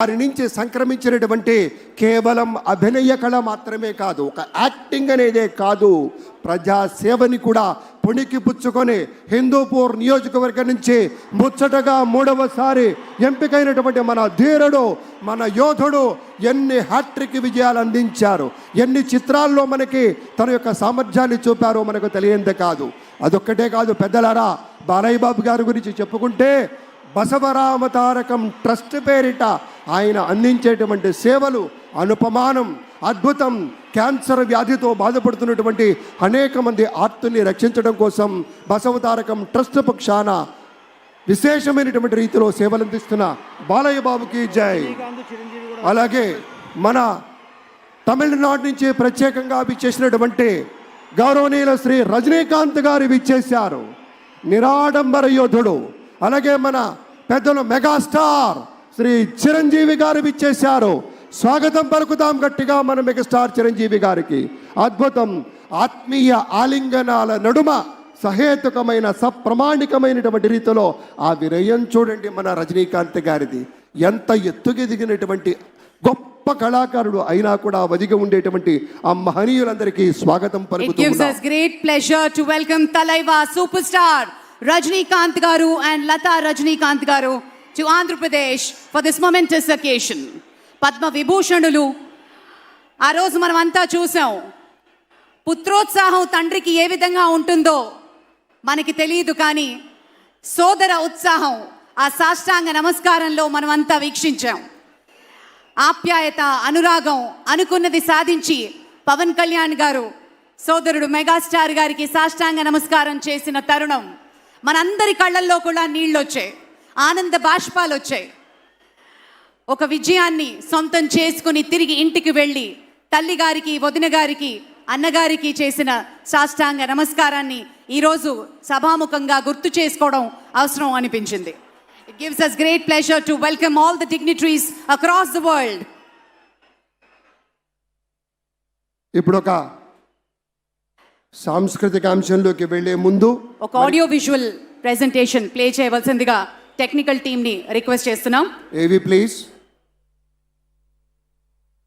వారి నుంచి సంక్రమించినటువంటి కేవలం అభినయ కళ మాత్రమే కాదు, ఒక యాక్టింగ్ అనేదే కాదు, ప్రజాసేవని కూడా పుణికి పుచ్చుకొని హిందూపూర్ నియోజకవర్గం నుంచి ముచ్చటగా 3వసారి ఎంపికైనటువంటి మన ధీరుడు, మన యోధుడు ఎన్ని హ్యాట్రిక్ విజయాలు అందించారు, ఎన్ని చిత్రాల్లో మనకి తన యొక్క సామర్థ్యాన్ని చూపారో మనకు తెలియందే కాదు. అదొక్కటే కాదు పెద్దలారా, బాలయ్య బాబు గారి గురించి చెప్పుకుంటే బసవరామ తారకం ట్రస్ట్ పేరిట ఆయన అందించేటువంటి సేవలు అనుపమానం, అద్భుతం. క్యాన్సర్ వ్యాధితో బాధపడుతున్నటువంటి అనేక మంది ఆర్తుల్ని రక్షించడం కోసం బసవతారకం ట్రస్ట్ పక్షాన విశేషమైనటువంటి రీతిలో సేవలు అందిస్తున్న బాలయ్య బాబుకి జై. అలాగే మన తమిళనాడు నుంచి ప్రత్యేకంగా విచ్చేసినటువంటి గౌరవనీయుల శ్రీ రజనీకాంత్ గారు విచ్చేశారు, నిరాడంబర యోధుడు. అలాగే మన పెద్దలు మెగాస్టార్ శ్రీ చిరంజీవి గారు విచ్చేశారు. స్వాగతం పలుకుతాం గట్టిగా మన మెగాస్టార్ చిరంజీవి గారికి. అద్భుతం. ఆత్మీయ ఆలింగనాల నడుమ సహేతుకమైన సప్రమాణికమైనటువంటి రీతిలో ఆ వినయం చూడండి మన రజనీకాంత్ గారిది. ఎంత ఎత్తుకెదిగినటువంటి గొప్ప కళాకారుడు అయినా కూడా ఒదిగి ఉండేటువంటి ఆ మహనీయులందరికీ స్వాగతం పలుకుతూ It gives us great pleasure to welcome Talaiva superstar Rajnikanth Garu and Lata Rajnikanth Garu to Andhra Pradesh for this momentous occasion. Padma Vibhushanulu ఆ రోజు మనం అంతా చూసాం. పుత్రోత్సాహం తండ్రికి ఏ విధంగా ఉంటుందో మనకి తెలియదు, కానీ సోదర ఉత్సాహం ఆ సాష్టాంగ నమస్కారంలో మనం అంతా వీక్షించాం. ఆప్యాయత, అనురాగం, అనుకున్నది సాధించి పవన్ కళ్యాణ్ గారు సోదరుడు మెగాస్టార్ గారికి సాష్టాంగ నమస్కారం చేసిన తరుణం మనందరి కళ్ళల్లో కూడా నీళ్ళు వచ్చాయి, ఆనంద బాష్పాలు వచ్చాయి. ఒక విజయాన్ని సొంతం చేసుకుని తిరిగి ఇంటికి వెళ్ళి తల్లి గారికి, వదిన గారికి, అన్నగారికి చేసిన సాష్టాంగ నమస్కారాన్ని ఈరోజు సభాముఖంగా గుర్తు చేసుకోవడం అవసరం అనిపించింది. It gives us great pleasure to welcome all the dignitaries across the world. ఇప్పుడు ఒక సాంస్కృతిక అంశంలోకి వెళ్లే ముందు ఒక ఆడియో విజువల్ ప్రెజెంటేషన్ ప్లే చేయవలసిందిగా టెక్నికల్ టీమ్ ని రిక్వెస్ట్ చేస్తున్నాం. ఏవి ప్లీజ్.